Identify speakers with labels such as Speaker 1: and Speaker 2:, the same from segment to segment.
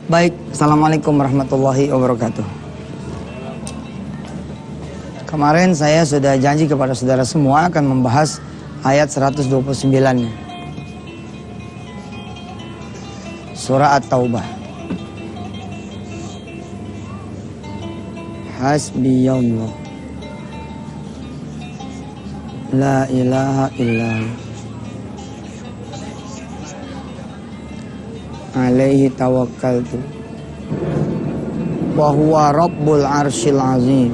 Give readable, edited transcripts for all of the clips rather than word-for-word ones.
Speaker 1: Baik, Assalamualaikum warahmatullahi wabarakatuh. Kemarin saya sudah janji kepada saudara semua akan membahas ayat 129-nya. Surah At-Taubah. Hasbiyallah. La ilaha illallah. Alaihi tawakkaltu wa huwa rabbul arsyil azim.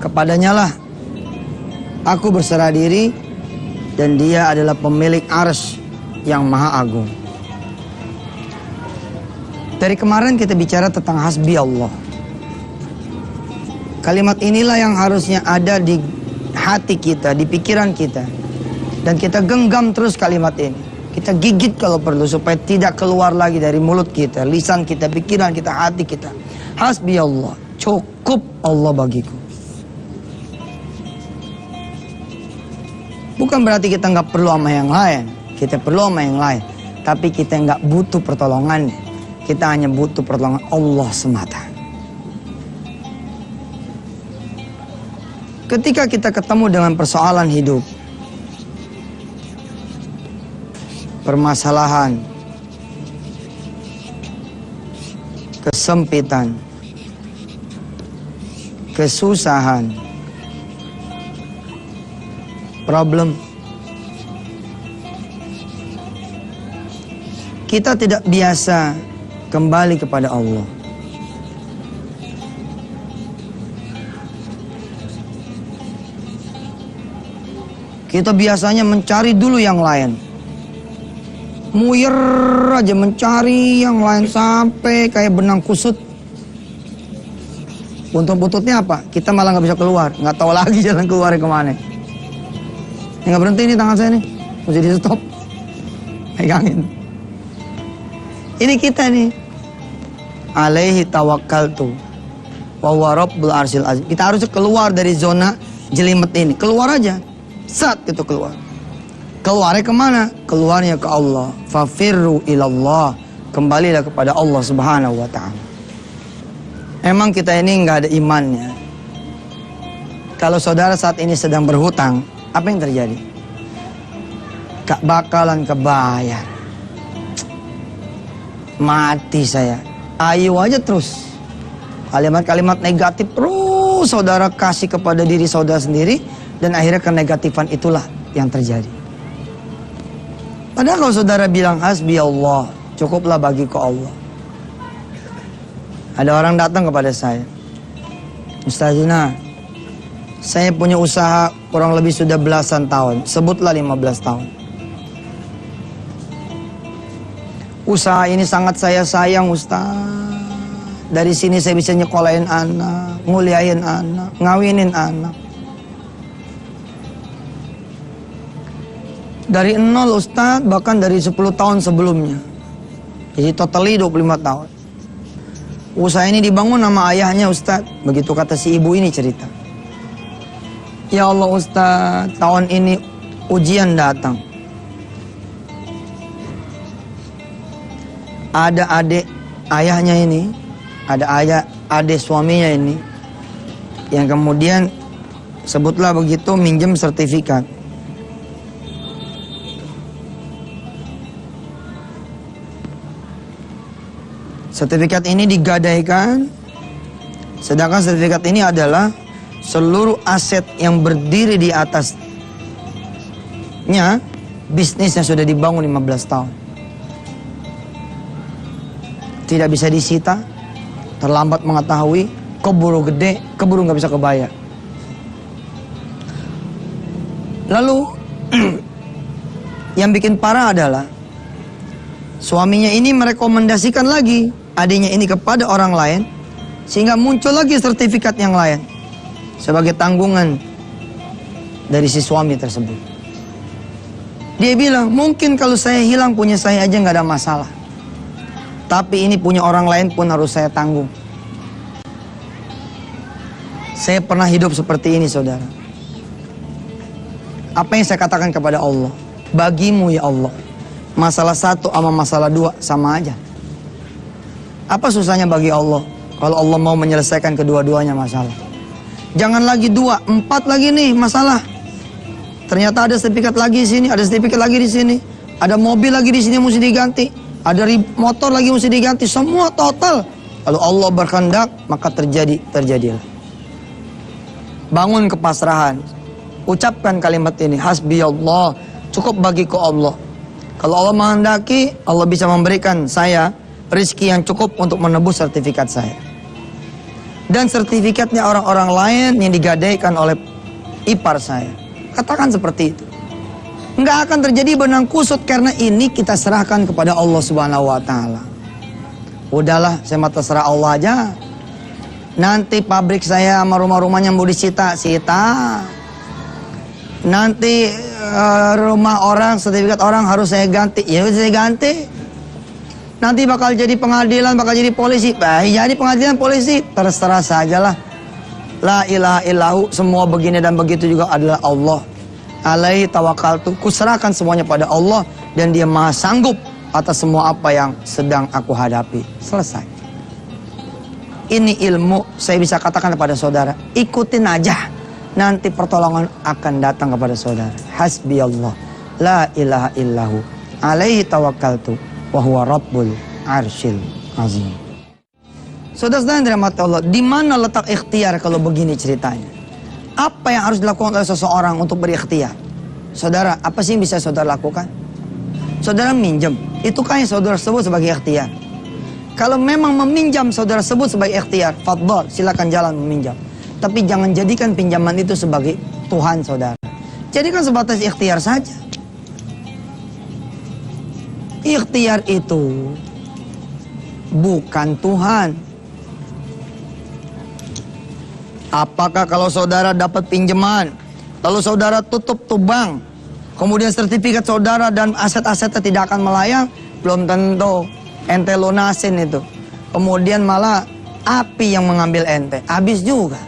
Speaker 1: Kepadanya lah aku berserah diri dan dia adalah pemilik arsy yang maha agung. Dari kemarin kita bicara tentang hasbi Allah. Kalimat inilah yang harusnya ada di hati kita, di pikiran kita. Dan kita genggam terus kalimat ini. Kita gigit kalau perlu supaya tidak keluar lagi dari mulut kita, lisan kita, pikiran kita, hati kita. Hasbi Allah, cukup Allah bagiku. Bukan berarti kita nggak perlu sama yang lain. Kita perlu sama yang lain. Tapi kita nggak butuh pertolongannya. Kita hanya butuh pertolongan Allah semata. Ketika kita ketemu dengan persoalan hidup, permasalahan, kesempitan, kesusahan, problem, kita tidak biasa kembali kepada Allah. Kita biasanya mencari dulu yang lain. Muyer aja mencari yang lain sampai kayak benang kusut. Buntut-buntutnya apa? Kita malah nggak bisa keluar, nggak tahu lagi jalan keluarnya kemana. Nggak berhenti nih tangan saya nih, mesti di stop, pegangin. Ini kita nih. Alaihi tawakkaltu wa huwa rabbul arsyil azim. Kita harus keluar dari zona jelimet ini, keluar aja, saat itu keluar. Keluarnya kemana? Keluarnya ke Allah. Fafirru ilallah. Kembalilah kepada Allah subhanahu wa ta'ala. Emang kita ini nggak ada imannya. Kalau saudara saat ini sedang berhutang, apa yang terjadi? Gak bakalan kebayar. Mati saya. Ayo aja terus. Kalimat-kalimat negatif terus saudara kasih kepada diri saudara sendiri. Dan akhirnya kenegatifan itulah yang terjadi. Padahal kalau saudara bilang hasbi Allah, cukuplah bagiku Allah. Ada orang datang kepada saya, Ustazina, saya punya usaha kurang lebih sudah belasan tahun, sebutlah 15 tahun. Usaha ini sangat saya sayang Ustaz. Dari sini saya bisa nyekolahin anak, nguliahin anak, ngawinin anak. Dari 0 Ustadz, bahkan dari 10 tahun sebelumnya. Jadi totally 25 tahun. Usaha ini dibangun sama ayahnya Ustadz. Begitu kata si ibu ini cerita. Ya Allah Ustadz, tahun ini ujian datang. Ada adik ayahnya ini, ada adik suaminya ini, yang kemudian sebutlah begitu minjem sertifikat. Sertifikat ini digadaikan, sedangkan sertifikat ini adalah seluruh aset yang berdiri di atasnya, bisnis yang sudah dibangun 15 tahun. Tidak bisa disita, terlambat mengetahui, keburu gede, keburu nggak bisa kebayar. Lalu, yang bikin parah adalah, suaminya ini merekomendasikan lagi adiknya ini kepada orang lain, sehingga muncul lagi sertifikat yang lain sebagai tanggungan dari si suami tersebut. Dia bilang, mungkin kalau saya hilang punya saya aja nggak ada masalah, tapi ini punya orang lain pun harus saya tanggung. Saya pernah hidup seperti ini saudara. Apa yang saya katakan kepada Allah? Bagimu ya Allah, Masalah satu sama masalah dua sama aja. Apa susahnya bagi Allah kalau Allah mau menyelesaikan kedua-duanya masalah? Jangan lagi 2, 4 lagi nih masalah. Ternyata ada sertifikat lagi di sini, ada sertifikat lagi di sini, ada mobil lagi di sini mesti diganti, ada motor lagi mesti diganti, semua total. Kalau Allah berkehendak maka terjadilah. Bangun kepasrahan. Ucapkan kalimat ini, hasbiyallah, cukup bagiku Allah. Kalau Allah menghendaki, Allah bisa memberikan saya rezeki yang cukup untuk menebus sertifikat saya. Dan sertifikatnya orang-orang lain yang digadaikan oleh ipar saya. Katakan seperti itu. Enggak akan terjadi benang kusut karena ini kita serahkan kepada Allah Subhanahu wa taala. Udahlah, saya mah terserah Allah aja. Nanti pabrik saya sama rumah-rumahnya mau disita. Nanti rumah orang, sertifikat orang harus saya ganti. Ya saya ganti. Nanti bakal jadi pengadilan, bakal jadi polisi. Jadi pengadilan polisi, terserah sajalah. La ilaha illahu, semua begini dan begitu juga adalah Allah. Alaihi tawakkaltu, kuserahkan semuanya pada Allah dan Dia Maha sanggup atas semua apa yang sedang aku hadapi. Selesai. Ini ilmu, saya bisa katakan kepada saudara, ikutin aja. Nanti pertolongan akan datang kepada saudara. Hasbiyallah, la ilaha illahu, alaihi tawakkaltu, wa huwa rabbul arsyil azim. Saudara-saudara yang dirahmati Allah, di mana letak ikhtiar kalau begini ceritanya? Apa yang harus dilakukan oleh seseorang untuk berikhtiar? Saudara, apa sih yang bisa saudara lakukan? Saudara minjem, itu kan yang saudara sebut sebagai ikhtiar. Kalau memang meminjam saudara sebut sebagai ikhtiar, fadhal, silakan jalan meminjam. Tapi jangan jadikan pinjaman itu sebagai Tuhan saudara. Jadikan sebatas ikhtiar saja. Ikhtiar itu bukan Tuhan. Apakah kalau saudara dapat pinjaman, lalu saudara tutup bank, kemudian sertifikat saudara dan aset-asetnya tidak akan melayang? Belum tentu. Ente lunasin itu. Kemudian malah api yang mengambil ente. Habis juga.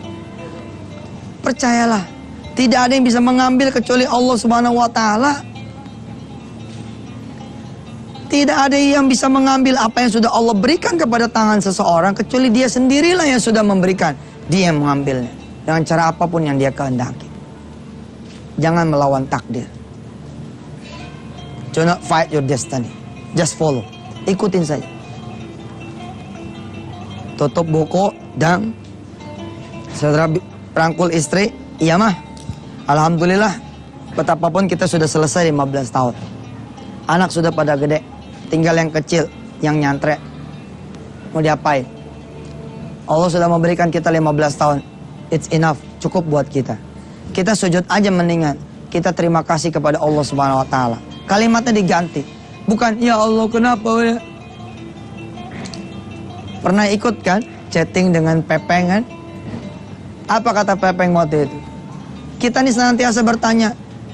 Speaker 1: Percayalah, tidak ada yang bisa mengambil kecuali Allah Subhanahu wa taala. Tidak ada yang bisa mengambil apa yang sudah Allah berikan kepada tangan seseorang kecuali Dia sendirilah yang sudah memberikan. Dia yang mengambilnya dengan cara apapun yang Dia kehendaki. Jangan melawan takdir. Do not fight your destiny. Just follow. Ikutin saja. Tutup buku dan saudara rangkul istri. Iya mah, alhamdulillah, betapapun kita sudah selesai 15 tahun. Anak sudah pada gede, tinggal yang kecil, yang nyantre. Mau diapain? Allah sudah memberikan kita 15 tahun. It's enough, cukup buat kita. Kita sujud aja mendingan. Kita terima kasih kepada Allah Subhanahu wa taala. Kalimatnya diganti. Bukan, ya Allah kenapa ya? Pernah ikut kan chatting dengan Pepeng kan? Apa kata Pepeng waktu itu? Kita nih senantiasa bertanya,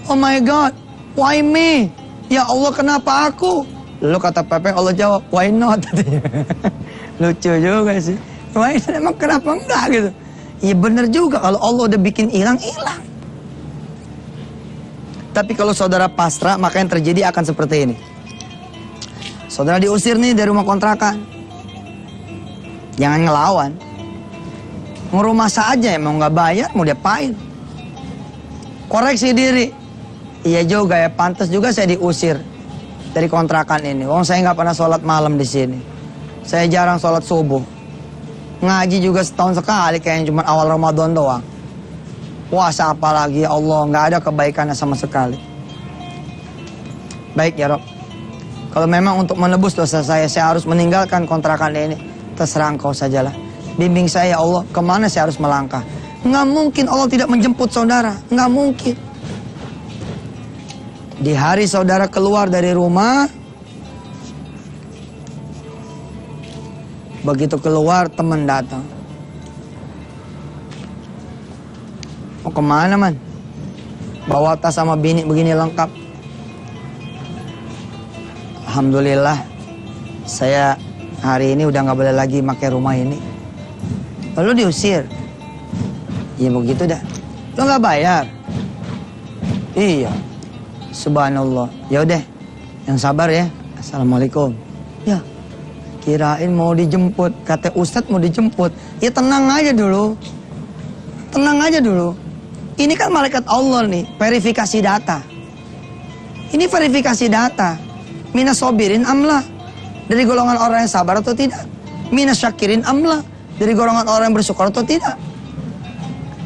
Speaker 1: oh my God, why me? Ya Allah kenapa aku? Lalu kata Pepeng, Allah jawab, why not? Lucu juga sih. Why, emang kenapa enggak gitu? Iya bener juga, kalau Allah udah bikin hilang, hilang. Tapi kalau saudara pasrah, maka yang terjadi akan seperti ini. Saudara diusir nih dari rumah kontrakan. Jangan ngelawan. Ngerumah saja ya, mau nggak bayar, mau diapain? Koreksi diri. Iya juga ya, pantas juga saya diusir dari kontrakan ini. Wong saya nggak pernah sholat malam di sini. Saya jarang sholat subuh. Ngaji juga setahun sekali, kayaknya cuma awal Ramadan doang. Puasa apalagi, ya Allah, nggak ada kebaikannya sama sekali. Baik ya Rob. Kalau memang untuk menebus dosa saya harus meninggalkan kontrakan ini. Terserah Engkau sajalah. Bimbing saya ya Allah, kemana saya harus melangkah. Nggak mungkin Allah tidak menjemput saudara. Nggak mungkin. Di hari saudara keluar dari rumah, begitu keluar teman datang. Mau kemana man? Bawa tas sama bini begini lengkap. Alhamdulillah, saya hari ini udah nggak boleh lagi pakai rumah ini. Lalu diusir. Ya begitu dah. Lo nggak bayar? Iya. Subhanallah. Ya udah, Yang sabar ya. Assalamualaikum. Ya, kirain mau dijemput. Kata Ustadz mau dijemput. Ya tenang aja dulu. Tenang aja dulu. Ini kan malaikat Allah nih, verifikasi data. Ini verifikasi data. Minas sobirin amla. Dari golongan orang yang sabar atau tidak? Minas syakirin amla. Dari golongan orang yang bersyukur atau tidak?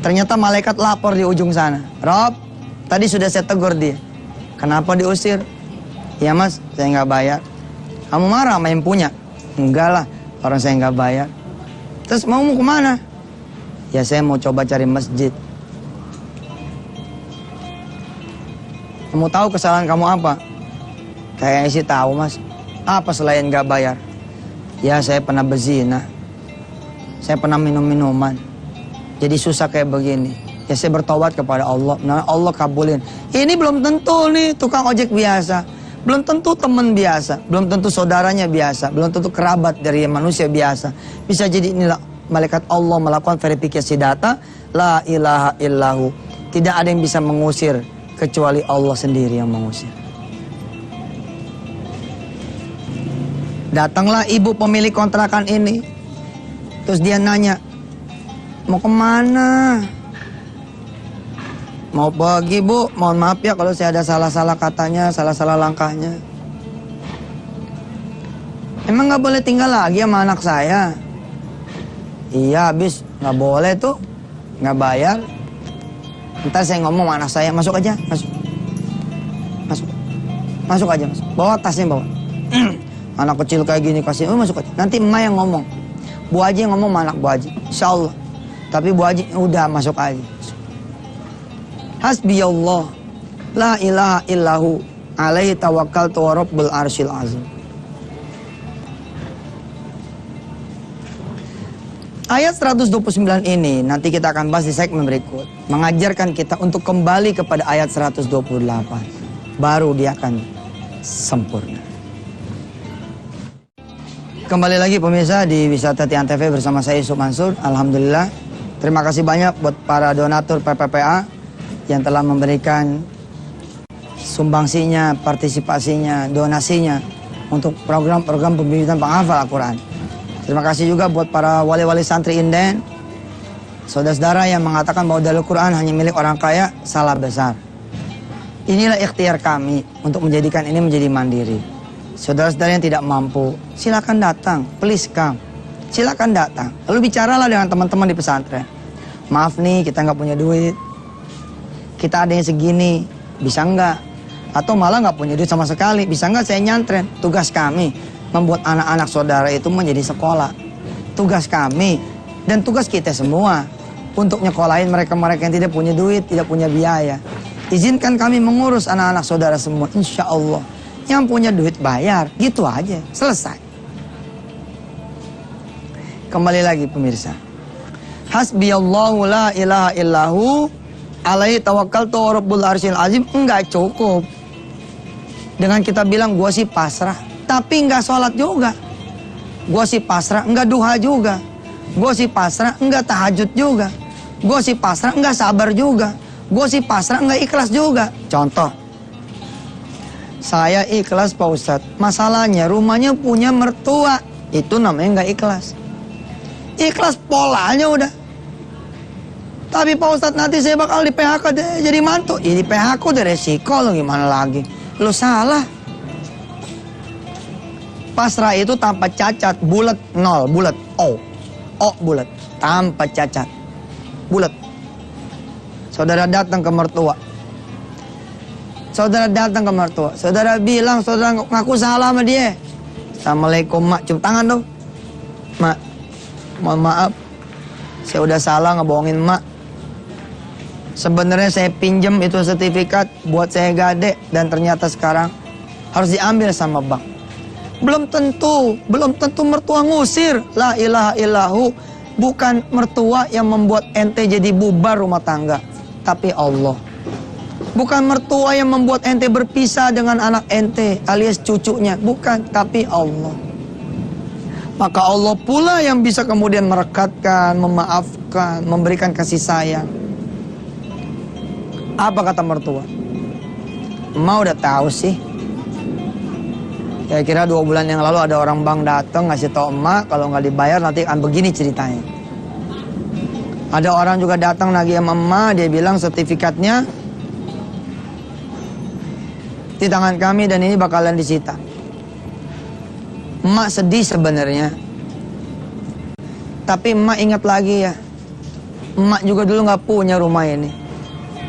Speaker 1: Ternyata malaikat lapor di ujung sana. Rob, tadi sudah saya tegur dia. Kenapa diusir? Ya mas, saya nggak bayar. Kamu marah sama yang punya? Enggak lah, orang saya nggak bayar. Terus mau kemana? Ya saya mau coba cari masjid. Kamu tahu kesalahan kamu apa? Kayaknya sih tahu mas. Apa selain nggak bayar? Ya saya pernah berzina. Saya pernah minum-minuman. Jadi susah kayak begini. Ya saya bertobat kepada Allah. Nah Allah kabulin. Ini belum tentu nih tukang ojek biasa. Belum tentu teman biasa. Belum tentu saudaranya biasa. Belum tentu kerabat dari manusia biasa. Bisa jadi inilah malaikat Allah melakukan verifikasi data. La ilaha illahu. Tidak ada yang bisa mengusir kecuali Allah sendiri yang mengusir. Datanglah ibu pemilik kontrakan ini. Terus dia nanya, mau kemana? Mau pergi bu, mohon maaf ya kalau saya ada salah-salah katanya, salah-salah langkahnya. Emang gak boleh tinggal lagi sama anak saya? Iya habis, gak boleh tuh, gak bayar. Ntar saya ngomong sama anak saya, masuk aja, masuk. Masuk, masuk aja, masuk. Bawa tasnya bawa. Anak kecil kayak gini kasih, masuk aja. Nanti emak yang ngomong. Bu Haji yang ngomong sama anak Bu Haji. Insya Allah. Tapi Bu Haji udah masuk aja. Hasbiyallah. La ilaha illahu. Alaihi tawakkaltu wa rabbul arsyil azim. Ayat 129 ini nanti kita akan bahas di segmen berikut. Mengajarkan kita untuk kembali kepada ayat 128. Baru dia akan sempurna. Kembali lagi pemirsa di Wisata Tian TV bersama saya Yusuf Mansur. Alhamdulillah. Terima kasih banyak buat para donatur PPPA yang telah memberikan sumbangsinya, partisipasinya, donasinya untuk program-program pembimbingan penghafal Al-Quran. Terima kasih juga buat para wali-wali santri inden, saudara-saudara yang mengatakan bahwa dalil Quran hanya milik orang kaya, salah besar. Inilah ikhtiar kami untuk menjadikan ini menjadi mandiri. Saudara-saudara yang tidak mampu, silakan datang, please come. Silakan datang. Lalu bicaralah dengan teman-teman di pesantren. Maaf nih, kita nggak punya duit. Kita ada yang segini, bisa nggak? Atau malah nggak punya duit sama sekali, bisa nggak saya nyantren? Tugas kami membuat anak-anak saudara itu menjadi sekolah. Tugas kami dan tugas kita semua untuk nyekolahin mereka-mereka yang tidak punya duit, tidak punya biaya. Izinkan kami mengurus anak-anak saudara semua, insya Allah. Yang punya duit bayar, gitu aja, selesai. Kembali lagi pemirsa. Hasbiyallahu la ilaha illahu alaihi tawakkaltu wa rabbul arsyil azim. Enggak cukup dengan kita bilang gua sih pasrah, tapi enggak sholat juga. Gua sih pasrah, enggak duha juga. Gua sih pasrah, enggak tahajud juga. Gua sih pasrah, enggak sabar juga. Gua sih pasrah, enggak ikhlas juga. Contoh, saya ikhlas Pak Ustadz. Masalahnya rumahnya punya mertua. Itu namanya nggak ikhlas. Ikhlas polanya udah. Tapi Pak Ustadz nanti saya bakal di PHK jadi mantu. Ya di PHK udah resiko lo, gimana lagi. Lo salah. Pasrah itu tanpa cacat. Bulat, nol, bulat. O bulat. Tanpa cacat. Bulat. Saudara datang ke mertua. Saudara datang ke mertua, saudara bilang, saudara ngaku salah sama dia. Assalamualaikum mak, cium tangan dong. Mak, mohon maaf, saya udah salah ngebohongin mak. Sebenarnya saya pinjem itu sertifikat buat saya gade dan ternyata sekarang harus diambil sama bank. Belum tentu mertua ngusir. La ilaha illahu, bukan mertua yang membuat ente jadi bubar rumah tangga, tapi Allah. Bukan mertua yang membuat ente berpisah dengan anak ente alias cucunya. Bukan, tapi Allah. Maka Allah pula yang bisa kemudian merekatkan, memaafkan, memberikan kasih sayang. Apa kata mertua? Emak udah tahu sih. Kira-kira 2 bulan yang lalu ada orang bank datang ngasih tau emak kalau nggak dibayar nanti akan begini ceritanya. Ada orang juga datang lagi sama emak, dia bilang sertifikatnya di tangan kami dan ini bakalan disita. Emak sedih sebenarnya, tapi emak ingat lagi ya, emak juga dulu nggak punya rumah ini.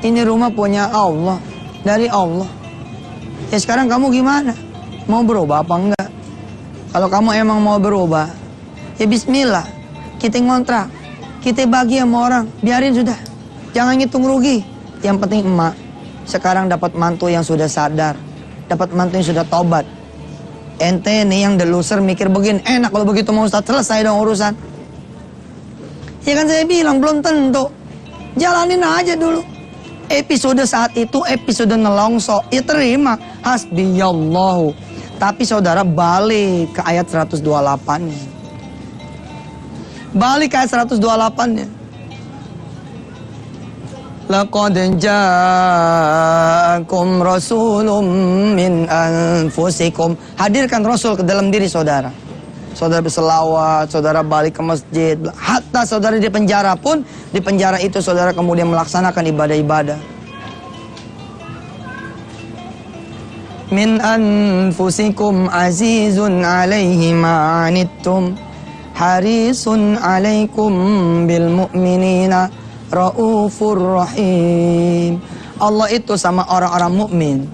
Speaker 1: Ini rumah punya Allah, dari Allah. Ya sekarang kamu gimana? Mau berubah apa enggak? Kalau kamu emang mau berubah, ya bismillah, kita ngontrak, kita bagi sama orang, biarin sudah. Jangan ngitung rugi. Yang penting emak sekarang dapat mantu yang sudah sadar, dapat mantu yang sudah tobat. Ente nih yang the loser mikir begini, enak kalau begitu mau Ustaz, selesai dong urusan. Ya kan saya bilang belum tentu. Jalanin aja dulu. Episode saat itu episode nelongso, ya terima, hasbiyallahu. Tapi saudara balik ke ayat 128-nya. Balik ke ayat 128-nya. Laqad ja'akum rasulun min anfusikum. Hadirkan Rasul ke dalam diri saudara. Saudara berselawat, saudara balik ke masjid. Hatta saudara di penjara pun, di penjara itu saudara kemudian melaksanakan ibadah-ibadah. Min anfusikum azizun alaihi ma'anittum harisun alaikum bil mu'minina raufur rahim. Allah itu sama orang-orang mukmin,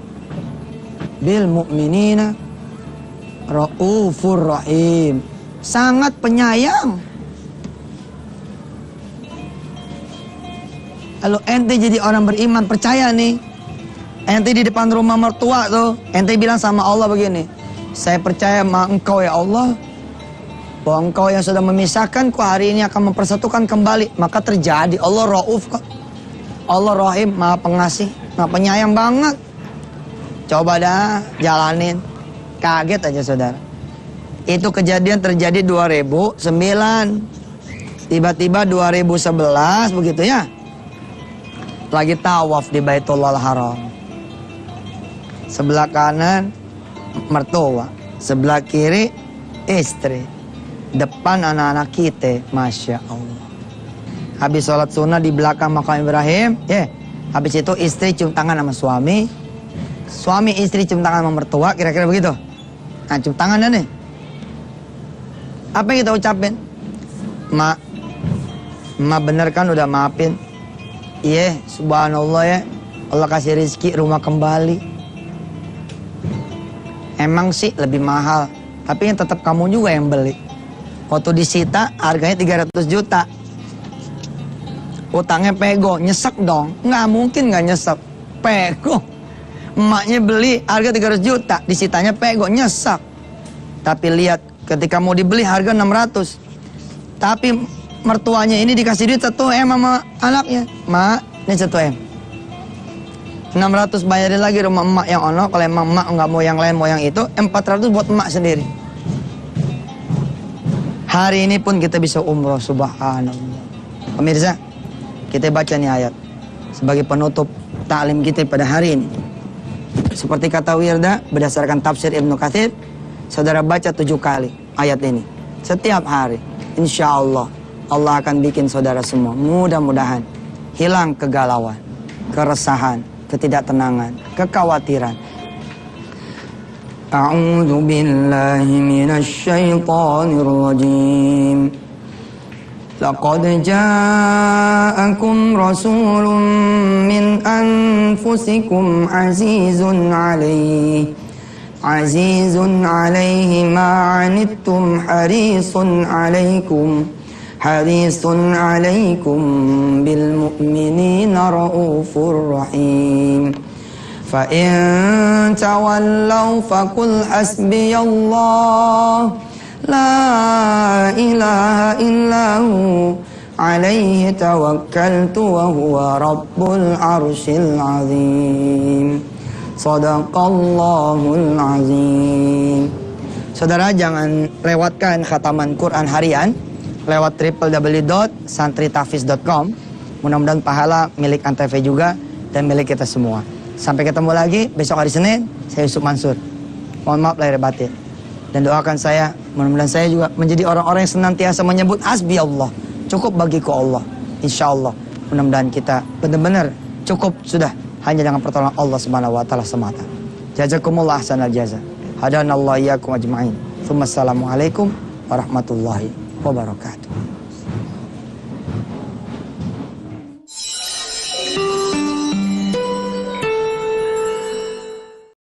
Speaker 1: bil mu'minina raufur rahim, sangat penyayang. Kalau ente jadi orang beriman, percaya nih, ente di depan rumah mertua tuh, ente bilang sama Allah begini, saya percaya sama engkau ya Allah, bahwa engkau yang sudah memisahkanku hari ini akan mempersatukan kembali. Maka terjadi. Allah Rauf kok. Allah Rahim, maha pengasih, maha penyayang banget. Coba dah jalanin. Kaget aja saudara. Itu kejadian terjadi 2009. Tiba-tiba 2011 begitu ya. Lagi tawaf di Baitullahil Haram. Sebelah kanan mertua, sebelah kiri istri, depan anak-anak kita, Masya Allah. Habis sholat sunnah di belakang makam Ibrahim, habis itu istri cium tangan sama suami, suami istri cium tangan sama mertua, kira-kira begitu. Nah, cium tangan dah nih. Apa yang kita ucapin? Mak bener kan udah maafin? Iya, subhanallah ya, Allah kasih rezeki rumah kembali. Emang sih lebih mahal, tapi yang tetap kamu juga yang beli. Waktu disita harganya 300 juta. Utangnya pego, nyesek dong. Nggak mungkin nggak nyesek. Pego. Emaknya beli harga 300 juta, disitanya pego, nyesek. Tapi lihat ketika mau dibeli harga 600. Tapi mertuanya ini dikasih duit 1 M sama anaknya. Mak, ini 1 M. 600 bayarin lagi rumah emak yang ono. Kalau emang emak nggak mau yang lain, mau yang itu, 400 buat emak sendiri. Hari ini pun kita bisa umroh, subhanallah. Pemirsa, kita baca nih ayat sebagai penutup taklim kita pada hari ini. Seperti kata Wirda, berdasarkan tafsir Ibnu Katsir, saudara baca 7 kali ayat ini setiap hari. Insya Allah, Allah akan bikin saudara semua mudah-mudahan hilang kegalauan, keresahan, ketidaktenangan, kekhawatiran. A'udzu billahi minasy syaithanir rajim. Laqad ja'akum rasulun min anfusikum azizun 'alaihi ma 'anittum harisun 'alaikum bil mu'minina raufur rahim. Fa in tawallaw faqul hasbiyallah la ilaha illahu alaihi tawakkaltu wa huwa rabbul arsyil azim. Shadaqallahul azim. Saudara jangan lewatkan khataman Quran harian lewat www.santritafis.com. Mudah-mudahan pahala milik Antv juga dan milik kita semua. Sampai ketemu lagi besok hari Senin. Saya Yusuf Mansur. Mohon maaf lahir batin. Dan doakan saya, mudah-mudahan saya juga menjadi orang-orang yang senantiasa menyebut hasbi Allah. Cukup bagiku Allah. Insya Allah. Mudah-mudahan kita benar-benar cukup sudah hanya dengan pertolongan Allah Subhanahu wa taala semata. Jazakumullah ahsanal jaza. Hadanallahu iyyakum ajma'in. Assalamualaikum warahmatullahi wabarakatuh.